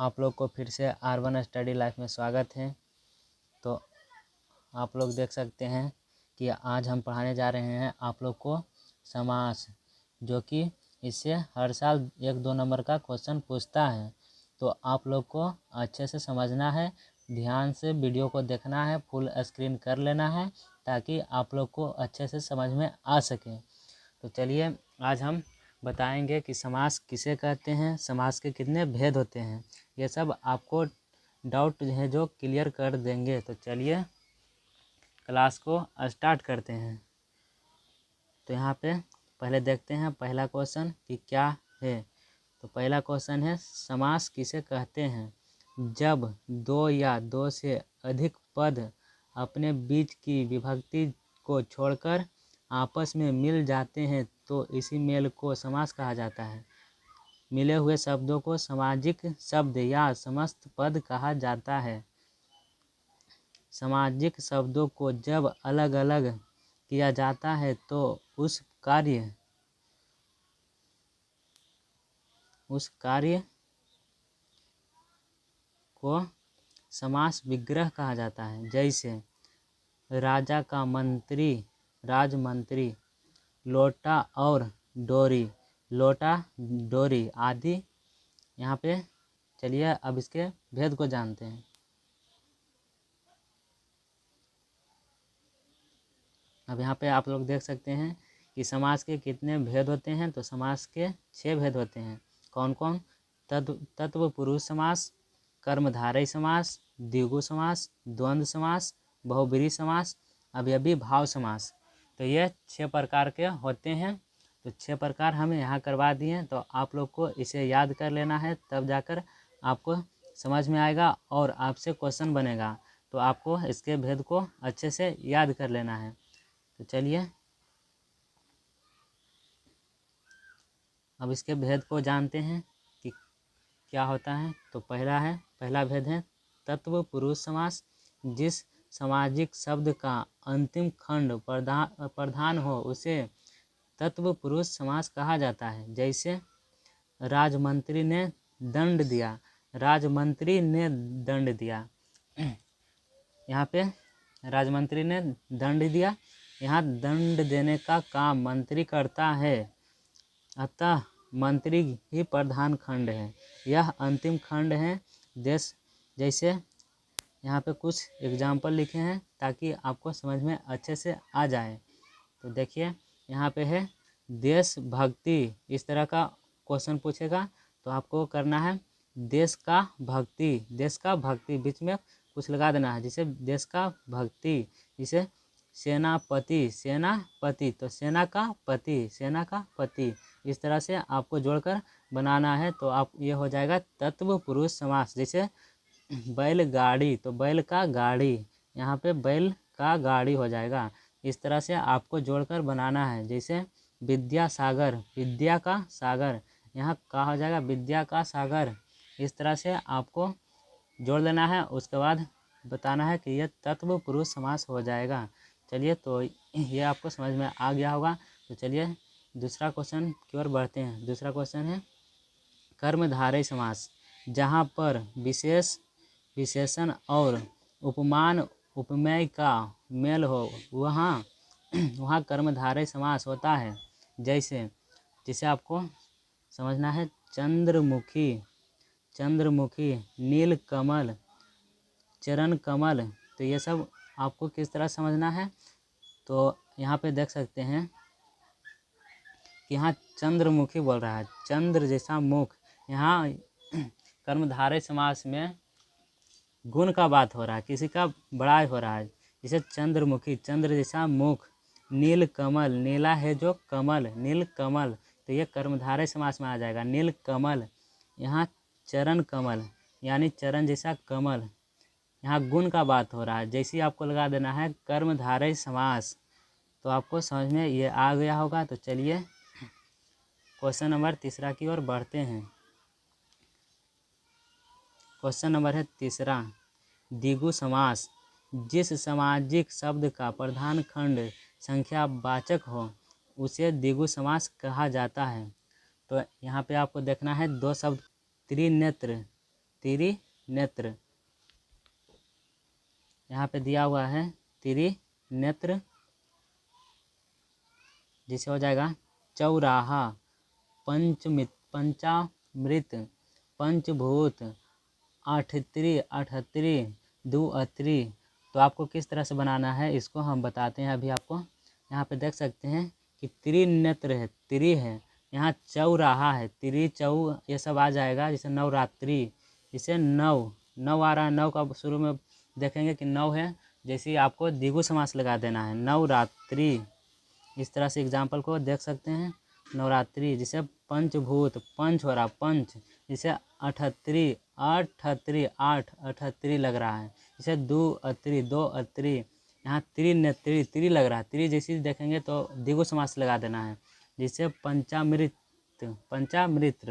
आप लोग को फिर से R1 स्टडी लाइफ में स्वागत है। तो आप लोग देख सकते हैं कि आज हम पढ़ाने जा रहे हैं आप लोग को समास, जो कि इससे हर साल 1-2 नंबर का क्वेश्चन पूछता है। तो आप लोग को अच्छे से समझना है, ध्यान से वीडियो को देखना है, फुल स्क्रीन कर लेना है ताकि आप लोग को अच्छे से समझ में आ सके। तो चलिए आज हम बताएंगे कि समास किसे कहते हैं, समास के कितने भेद होते हैं, ये सब आपको डाउट है जो क्लियर कर देंगे। तो चलिए क्लास को स्टार्ट करते हैं। तो यहाँ पे पहले देखते हैं पहला क्वेश्चन कि क्या है। तो पहला क्वेश्चन है, समास किसे कहते हैं? जब दो या दो से अधिक पद अपने बीच की विभक्ति को छोड़कर आपस में मिल जाते हैं तो इसी मेल को समास कहा जाता है। मिले हुए शब्दों को सामाजिक शब्द या समस्त पद कहा जाता है। सामाजिक शब्दों को जब अलग अलग किया जाता है तो उस कार्य को समास विग्रह कहा जाता है। जैसे राजा का मंत्री, राजमंत्री, लोटा और डोरी, लोटा डोरी आदि। यहाँ पे चलिए अब इसके भेद को जानते हैं। अब यहाँ पे आप लोग देख सकते हैं कि समास के कितने भेद होते हैं। तो समास के 6 भेद होते हैं। कौन कौन? तत्व पुरुष समास, कर्मधारय समास, द्विगु समास, द्वंद्व समास, बहुब्रीहि समास, अवयवी भाव समास। तो ये 6 प्रकार के होते हैं। तो 6 प्रकार हम यहाँ करवा दिए। तो आप लोग को इसे याद कर लेना है, तब जाकर आपको समझ में आएगा और आपसे क्वेश्चन बनेगा। तो आपको इसके भेद को अच्छे से याद कर लेना है। तो चलिए अब इसके भेद को जानते हैं कि क्या होता है। तो पहला भेद है तत्व पुरुष समास। जिस सामाजिक शब्द का अंतिम खंड प्रधान हो उसे तत्व पुरुष समास कहा जाता है। जैसे राजमंत्री ने दंड दिया, राजमंत्री ने दंड दिया। यहाँ पे राजमंत्री ने दंड दिया, यहाँ दंड देने का काम मंत्री करता है, अतः मंत्री ही प्रधान खंड है, यह अंतिम खंड है। जैसे यहाँ पे कुछ एग्जाम्पल लिखे हैं ताकि आपको समझ में अच्छे से आ जाए। तो देखिए यहाँ पे है देशभक्ति, इस तरह का क्वेश्चन पूछेगा तो आपको करना है देश का भक्ति, देश का भक्ति बीच में कुछ लगा देना है, जैसे देश का भक्ति। जैसे सेनापति, सेनापति तो सेना का पति, सेना का पति, इस तरह से आपको जोड़कर बनाना है। तो आप ये हो जाएगा तत्व पुरुष समास। जैसे बैलगाड़ी तो बैल का गाड़ी, यहाँ पे बैल का गाड़ी हो जाएगा। इस तरह से आपको जोड़कर बनाना है। जैसे विद्यासागर, विद्या का सागर, यहाँ का हो जाएगा विद्या का सागर। इस तरह से आपको जोड़ लेना है। उसके बाद बताना है कि यह तत्व पुरुष समास हो जाएगा। चलिए तो ये आपको समझ में आ गया होगा। तो चलिए दूसरा क्वेश्चन की ओर बढ़ते हैं। दूसरा क्वेश्चन है कर्मधारय समास। जहाँ पर विशेष विशेषण और उपमान उपमेय का मेल हो वहाँ कर्मधारय समास होता है। जैसे आपको समझना है चंद्रमुखी, चंद्रमुखी, नीलकमल, चरण कमल। तो ये सब आपको किस तरह समझना है। तो यहाँ पे देख सकते हैं कि यहाँ चंद्रमुखी बोल रहा है, चंद्र जैसा मुख। यहाँ कर्मधारय समास में गुण का बात हो रहा है, किसी का बड़ाई हो रहा है। जैसे चंद्रमुखी, चंद्र जैसा मुख, नील कमल, नीला है जो कमल, नील कमल, तो ये कर्मधारय समास में आ जाएगा, नील कमल। यहाँ चरण कमल यानी चरण जैसा कमल, यहाँ गुण का बात हो रहा है, जैसे आपको लगा देना है कर्मधारय समास। तो आपको समझ में ये आ गया होगा। तो चलिए क्वेश्चन नंबर तीसरा की ओर बढ़ते हैं। क्वेश्चन नंबर है तीसरा, द्विगु समास। जिस सामाजिक शब्द का प्रधान खंड संख्यावाचक हो उसे द्विगु समास कहा जाता है। तो यहाँ पे आपको देखना है 2 शब्द त्रिनेत्र, त्रिनेत्र, यहाँ पे दिया हुआ है त्रिनेत्र, जिसे हो जाएगा चौराहा, पंचामृत, पंचभूत, आठत्री, अठत्री, दुअत्री। तो आपको किस तरह से बनाना है इसको हम बताते हैं अभी आपको। यहाँ पे देख सकते हैं कि त्रिनेत्र है, त्रि है, यहाँ चौराहा है, त्रि चौ ये सब आ जाएगा। जैसे नवरात्रि, इसे नव आ रहा है, नव का शुरू में देखेंगे कि नव है, जैसे ही आपको द्विगु समास लगा देना है, नवरात्रि। इस तरह से एग्जाम्पल को देख सकते हैं। नवरात्रि, जिसे पंचभूत, पंच हो रहा, पंच, जिसे अठत्री, अठत्री, आठ, अठत्री लग रहा है, जिसे दुअत्री, दो अत्री। यहाँ त्रिनेत्री, त्रि लग रहा है, त्रि जैसे देखेंगे तो द्विगु समास लगा देना है। जिसे पंचामृत, पंचामृत,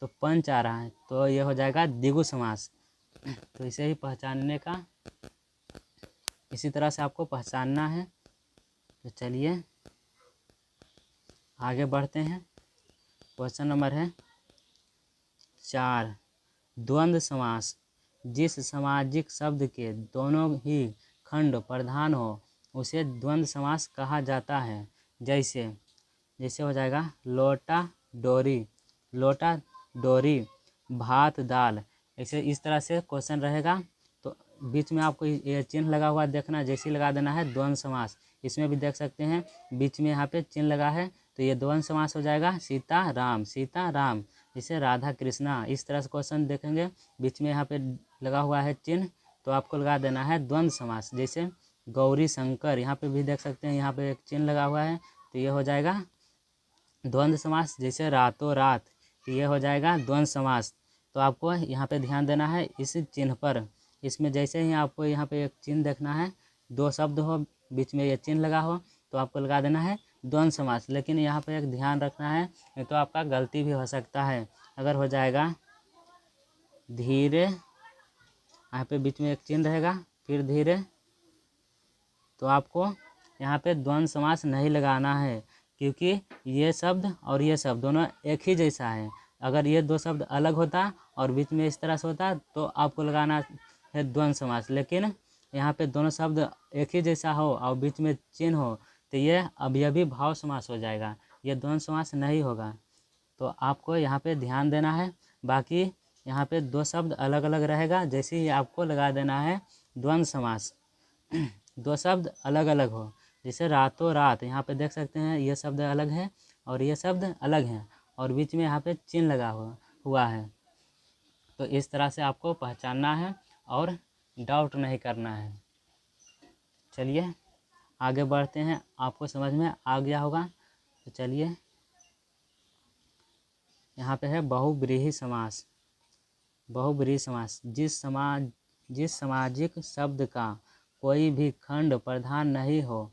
तो पंच आ रहा है, तो ये हो जाएगा द्विगु समास। तो इसे ही पहचानने का, इसी तरह से आपको पहचानना है। तो चलिए आगे बढ़ते हैं। क्वेश्चन नंबर है 4, द्वंद्व समास, जिस सामाजिक शब्द के दोनों ही खंड प्रधान हो उसे द्वंद्व समास कहा जाता है। जैसे हो जाएगा लोटा डोरी, लोटा डोरी, भात दाल। ऐसे इस तरह से क्वेश्चन रहेगा। तो बीच में आपको ये चिन्ह लगा हुआ देखना, जैसे लगा देना है द्वंद्व समास। इसमें भी देख सकते हैं बीच में यहाँ पे चिन्ह लगा है, तो ये द्वंद्व समास हो जाएगा सीता राम, सीता राम, जैसे राधा कृष्णा। इस तरह से क्वेश्चन देखेंगे, बीच में यहाँ पे लगा हुआ है चिन्ह, तो आपको लगा देना है द्वंद्व समास। जैसे गौरी शंकर, यहाँ पे भी देख सकते हैं, यहाँ पे एक चिन्ह लगा हुआ है, तो ये हो जाएगा द्वंद्व समास। जैसे रातों रात, तो ये हो जाएगा द्वंद्व समास। तो आपको यहाँ पे ध्यान देना है इस चिन्ह पर। इसमें जैसे ही आपको यहाँ पे एक चिन्ह देखना है, दो शब्द हो, बीच में ये चिन्ह लगा हो, तो आपको लगा देना है द्वंद्व समास। लेकिन यहाँ पे एक ध्यान रखना है, नहीं तो आपका गलती भी हो सकता है। अगर हो जाएगा धीरे, यहाँ पे बीच में एक चिन्ह रहेगा, फिर धीरे, तो आपको यहाँ पे द्वंद्व समास नहीं लगाना है, क्योंकि ये शब्द और ये शब्द दोनों एक ही जैसा है। अगर ये दो शब्द अलग होता और बीच में इस तरह से होता तो आपको लगाना है द्वंद्व समास। लेकिन यहाँ पे दोनों शब्द एक ही जैसा हो और बीच में चिन्ह हो, तो ये अवयवी भाव समास हो जाएगा, ये द्वंद्व समास नहीं होगा। तो आपको यहाँ पे ध्यान देना है। बाकी यहाँ पे दो शब्द अलग अलग रहेगा, जैसे ही आपको लगा देना है द्वंद्व समास। दो शब्द अलग अलग हो, जैसे रातों रात, यहाँ पे देख सकते हैं ये शब्द अलग है और ये शब्द अलग है, और बीच में यहाँ पे चिन्ह लगा हुआ है। तो इस तरह से आपको पहचानना है और डाउट नहीं करना है। चलिए आगे बढ़ते हैं, आपको समझ में आ गया होगा। तो चलिए यहाँ पे है बहुव्रीहि समास। बहुव्रीहि समास, जिस सामाजिक शब्द का कोई भी खंड प्रधान नहीं हो,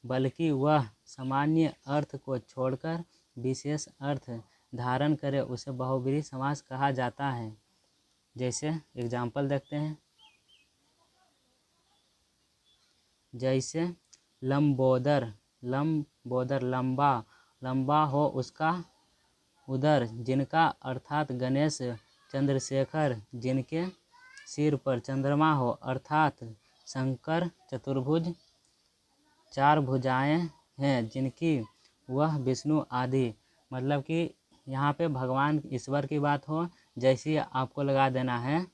बल्कि वह सामान्य अर्थ को छोड़कर विशेष अर्थ धारण करे, उसे बहुव्रीहि समास कहा जाता है। जैसे एग्जाम्पल देखते हैं। जैसे लंबोदर, लंबोदर, लंबा, लंबा हो उसका उदर, जिनका अर्थात गणेश, चंद्रशेखर, जिनके सिर पर चंद्रमा हो, अर्थात शंकर चतुर्भुज, चार भुजाएं हैं, जिनकी वह विष्णु आदि। मतलब कि यहाँ पे भगवान ईश्वर की बात हो, जैसे आपको लगा देना है,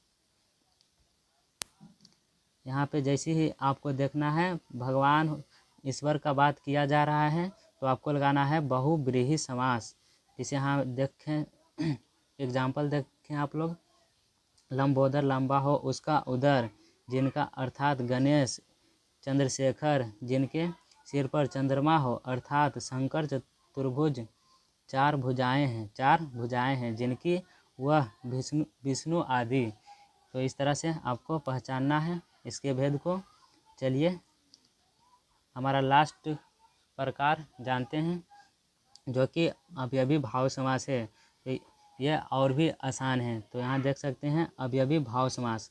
यहाँ पे जैसे ही आपको देखना है भगवान ईश्वर का बात किया जा रहा है, तो आपको लगाना है बहुव्रीहि समास। इसे यहाँ देखें, एग्जाम्पल देखें आप लोग। लंबोदर, लंबा हो उसका उदर, जिनका अर्थात गणेश, चंद्रशेखर, जिनके सिर पर चंद्रमा हो, अर्थात शंकर चतुर्भुज, चार भुजाएं हैं, जिनकी वह विष्णु आदि। तो इस तरह से आपको पहचानना है इसके भेद को। चलिए हमारा लास्ट प्रकार जानते हैं, जो कि अवयवी भाव समास है। तो यह और भी आसान है। तो यहाँ देख सकते हैं अवयवी भाव समास,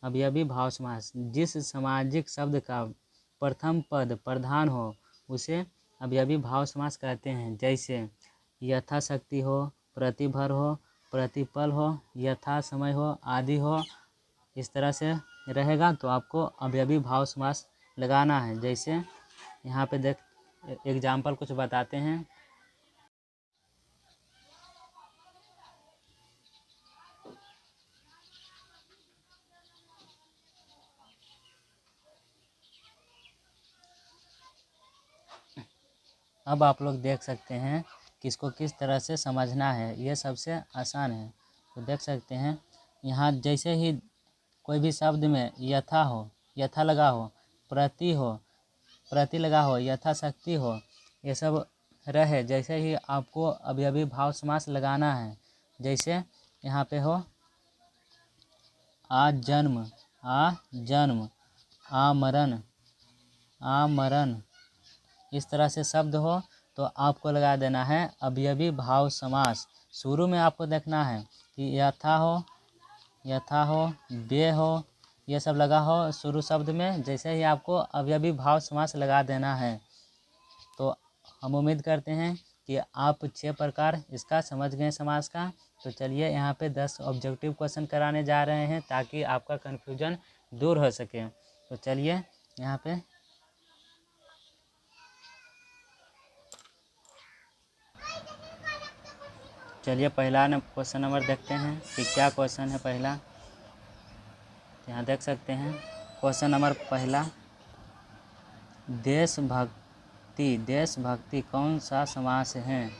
अवयवी भाव समास, जिस सामाजिक शब्द का प्रथम पद प्रधान हो उसे अवयवी भाव समास कहते हैं। जैसे यथाशक्ति हो, प्रतिभर हो, प्रतिपल हो, यथा समय हो, आदि हो, इस तरह से रहेगा तो आपको अवयवी भाव समास लगाना है। जैसे यहाँ पे देख एग्जाम्पल कुछ बताते हैं। अब आप लोग देख सकते हैं कि इसको किस तरह से समझना है, ये सबसे आसान है। तो देख सकते हैं यहाँ जैसे ही कोई भी शब्द में यथा हो, यथा लगा हो, प्रति लगा हो, यथाशक्ति हो, ये सब रहे, जैसे ही आपको अवयवी भाव समास लगाना है। जैसे यहाँ पे हो आ जन्म, आमरण, इस तरह से शब्द हो तो आपको लगा देना है अवयवी भाव समास। शुरू में आपको देखना है कि यथा हो, बे हो, ये सब लगा हो शुरू शब्द में, जैसे ही आपको अवयवी भाव समास लगा देना है। तो हम उम्मीद करते हैं कि आप 6 प्रकार इसका समझ गए समास का। तो चलिए यहाँ पे 10 ऑब्जेक्टिव क्वेश्चन कराने जा रहे हैं ताकि आपका कन्फ्यूजन दूर हो सके। तो चलिए यहाँ पे पहला क्वेश्चन नंबर देखते हैं कि क्या क्वेश्चन है पहला। यहाँ देख सकते हैं क्वेश्चन नंबर पहला, देशभक्ति कौन सा समास है?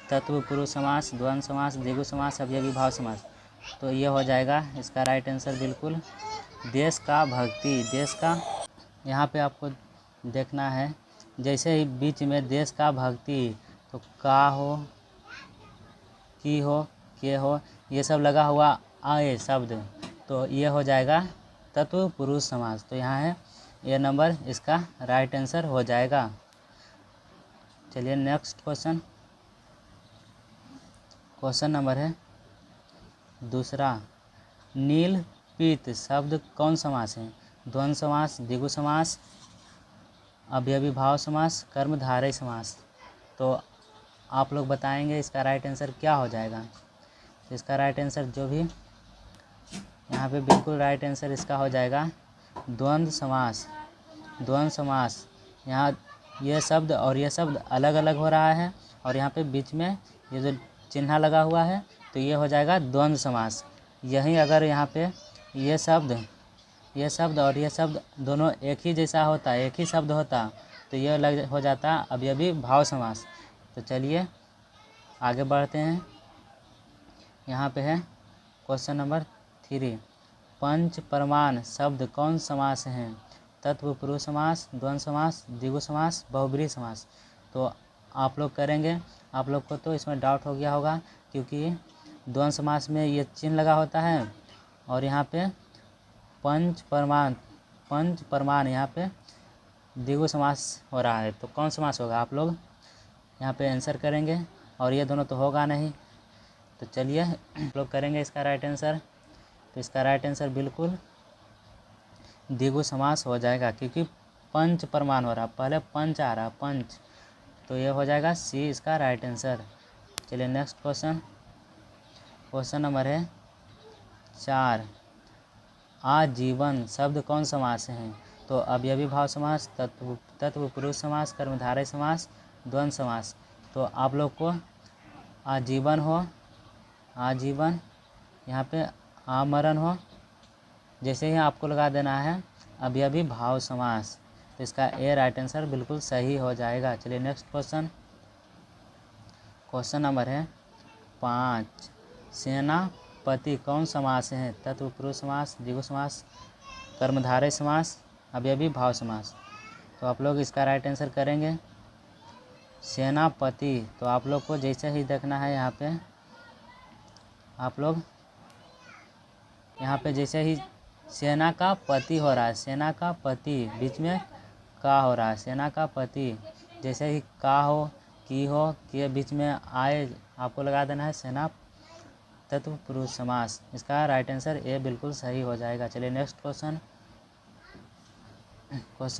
तत्पुरुष समास, द्वंद्व समास, द्विगु समास, अवयवी भाव समास। तो ये हो जाएगा इसका राइट आंसर बिल्कुल देश का भक्ति। देश का यहाँ पे आपको देखना है, जैसे ही बीच में देश का भक्ति, तो का हो, की हो, के हो, ये सब लगा हुआ आए शब्द, तो ये हो जाएगा तत्पुरुष समास। तो यहाँ है ये नंबर इसका राइट आंसर हो जाएगा। चलिए नेक्स्ट क्वेश्चन नंबर है दूसरा, नील पीत शब्द कौन समास है? द्वंद्व समास, द्विगु समास, अवयवी भाव समास, कर्मधारय समास। तो आप लोग बताएंगे इसका राइट आंसर क्या हो जाएगा। तो इसका राइट आंसर जो भी यहाँ पे बिल्कुल राइट आंसर इसका हो जाएगा द्वंद्व समास। यहाँ ये शब्द और ये शब्द अलग अलग हो रहा है और यहाँ पे बीच में ये जो चिन्ह लगा हुआ है, तो ये हो जाएगा द्वंद्व समास। यहीं अगर यहाँ पे ये शब्द और ये शब्द दोनों एक ही जैसा होता, एक ही शब्द होता, तो ये हो जाता अवयवी भाव समास। तो चलिए आगे बढ़ते हैं। यहाँ पे है क्वेश्चन नंबर 3, पंच प्रमाण शब्द कौन समास हैं? तत्पुरुष समास, द्वंद्व समास, द्विगु समास, बहुब्रीहि समास। तो आप लोग करेंगे, आप लोग को तो इसमें डाउट हो गया होगा क्योंकि द्वंद्व समास में ये चिन्ह लगा होता है और यहाँ पे पंच प्रमाण यहाँ पे द्विगु समास हो रहा है, तो कौन समास होगा? आप लोग यहाँ पे आंसर करेंगे और ये दोनों तो होगा नहीं। तो चलिए आप लोग करेंगे इसका राइट आंसर। तो इसका राइट आंसर बिल्कुल द्विगु समास हो जाएगा क्योंकि पंच प्रमाण हो रहा, पहले पंच आ रहा, पंच, तो ये हो जाएगा सी इसका राइट आंसर। चलिए नेक्स्ट क्वेश्चन नंबर है 4, आजीवन शब्द कौन समास है? तो अवयवी भाव समास, तत्पुरुष समास, कर्मधारय समास, द्वंद्व समास। तो आप लोग को आजीवन यहाँ पे आमरण हो, जैसे ही आपको लगा देना है अवयवी भाव समास। तो इसका ए राइट आंसर बिल्कुल सही हो जाएगा। चलिए नेक्स्ट क्वेश्चन नंबर है 5, सेनापति कौन समास है? तत्पुरुष समास, द्विगु समास, कर्मधारय समास, अवयवी भाव समास। तो आप लोग इसका राइट आंसर करेंगे सेनापति। तो आप लोग को जैसे ही देखना है यहाँ पे, आप लोग यहाँ पे जैसे ही सेना का पति हो रहा है, सेना का पति, बीच में का हो रहा है, सेना का पति, जैसे ही का हो, की हो, के बीच में आए, आपको लगा देना है सेना तत्पुरुष समास। इसका राइट आंसर ए बिल्कुल सही हो जाएगा। चलिए नेक्स्ट क्वेश्चन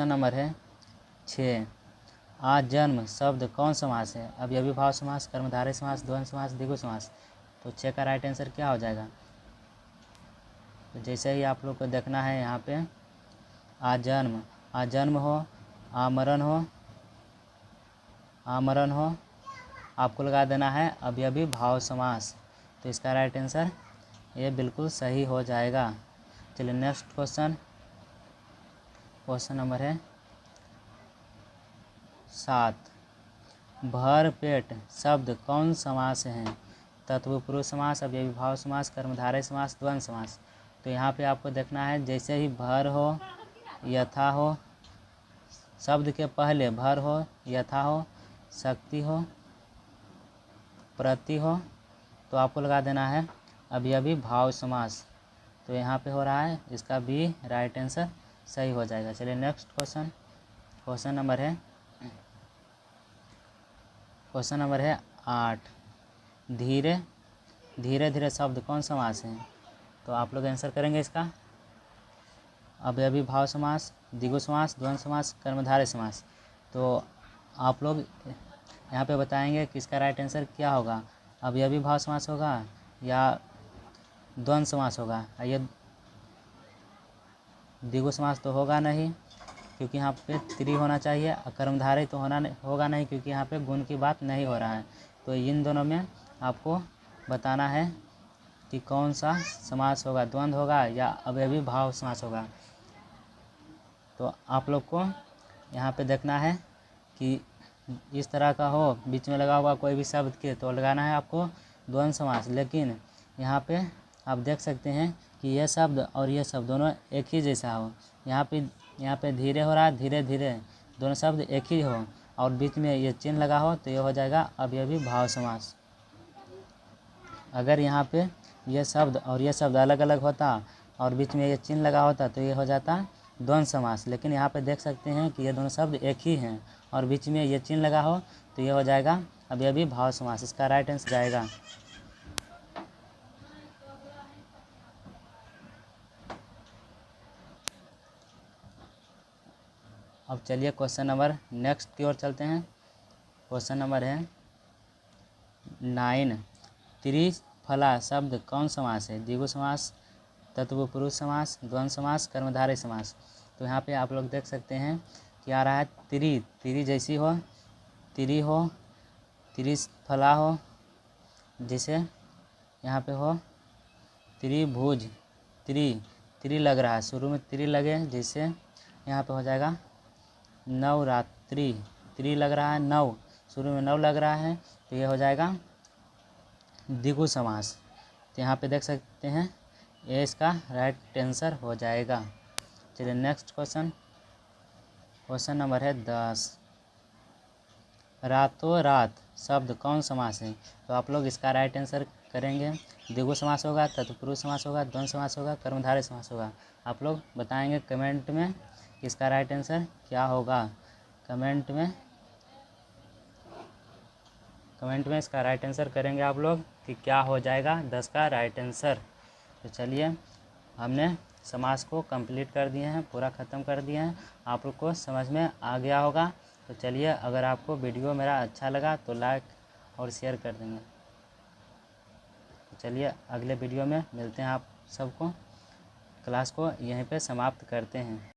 नंबर है 6, आजन्म शब्द कौन समास है? अब अविभाव समास, कर्मधारय समास, द्वंद्व समास, द्विगु समास। तो 6 का राइट आंसर क्या हो जाएगा? तो जैसे ही आप लोग को देखना है यहाँ पे आजन्म, आजन्म हो, आमरण हो, आमरण हो, आपको लगा देना है अवयवी भाव समास। तो इसका राइट आंसर ये बिल्कुल सही हो जाएगा। चलिए नेक्स्ट क्वेश्चन, क्वेश्चन नंबर है 7। भर पेट शब्द कौन समास हैं? तत्पुरुष समास, अवयवी भाव समास, कर्मधारय समास, द्वंद्व समास। तो यहाँ पे आपको देखना है जैसे ही भर हो, यथा हो, शब्द के पहले भर हो, यथा हो, शक्ति हो, प्रति हो, तो आपको लगा देना है अवयवी भाव समास। तो यहाँ पे हो रहा है इसका बी राइट आंसर सही हो जाएगा। चलिए नेक्स्ट क्वेश्चन, क्वेश्चन नंबर है 8। धीरे धीरे धीरे शब्द कौन समास है? तो आप लोग आंसर करेंगे इसका। अवयवी भाव समास, द्विगु समास, द्वंद्व समास, कर्मधारय समास। तो आप लोग यहाँ पे बताएंगे कि इसका राइट आंसर क्या होगा, अवयवी भाव समास होगा या द्वंद्व समास होगा। ये द्विगु समास तो होगा नहीं क्योंकि यहाँ पे त्रि होना चाहिए, कर्मधारय तो होगा नहीं क्योंकि यहाँ पे गुण की बात नहीं हो रहा है। तो इन दोनों में आपको बताना है कि कौन सा समास होगा, द्वंद्व होगा या अवयवी भाव समास होगा। तो आप लोग को यहाँ पे देखना है कि इस तरह का हो, बीच में लगा हुआ कोई भी शब्द के, तो लगाना है आपको द्वंद्व समास। लेकिन यहाँ पे आप देख सकते हैं कि यह शब्द और यह शब्द दोनों एक ही जैसा हो। यहाँ पे धीरे हो रहा है, धीरे धीरे, दोनों शब्द एक ही हो और बीच में ये चिन्ह लगा हो तो ये हो जाएगा अवयवी भाव समास। अगर यहाँ पे यह शब्द और यह शब्द अलग अलग होता और बीच में ये चिन्ह लगा होता तो ये हो जाता द्वंद्व समास। लेकिन यहाँ पे देख सकते हैं कि ये दोनों शब्द एक ही हैं और बीच में ये चिन्ह लगा हो तो ये हो जाएगा अवयवी भाव समास। इसका राइट आंसर जाएगा। अब चलिए क्वेश्चन नंबर नेक्स्ट की ओर चलते हैं। क्वेश्चन नंबर है 9। त्रिफला शब्द कौन समास है? द्विगु समास, तत्पुरुष समास, द्वंद्व समास, कर्मधारय समास। तो यहाँ पे आप लोग देख सकते हैं कि आ रहा है तिरी जैसी हो, तिरी हो, त्रिफला हो, जैसे यहाँ पे हो त्रिभुज, त्रि लग रहा है, शुरू में त्रि लगे, जैसे यहाँ पे हो जाएगा नवरात्रि, त्रि लग रहा है, नव, शुरू में नव लग रहा है तो ये हो जाएगा द्विगु समास। तो यहाँ पे देख सकते हैं ये इसका राइट आंसर हो जाएगा। चलिए नेक्स्ट क्वेश्चन, क्वेश्चन नंबर है 10। रातों रात शब्द कौन समास है? तो आप लोग इसका राइट आंसर करेंगे। द्विगु समास होगा, तत्पुरुष समास होगा, द्वंद्व समास होगा, कर्मधारय समास होगा। आप लोग बताएंगे कमेंट में इसका राइट आंसर क्या होगा। कमेंट में इसका राइट आंसर करेंगे आप लोग कि क्या हो जाएगा 10 का राइट आंसर। तो चलिए हमने समास को कंप्लीट कर दिए हैं, पूरा ख़त्म कर दिए हैं। आप लोग को समझ में आ गया होगा। तो चलिए अगर आपको वीडियो मेरा अच्छा लगा तो लाइक और शेयर कर देंगे। तो चलिए अगले वीडियो में मिलते हैं। आप सबको क्लास को यहीं पे समाप्त करते हैं।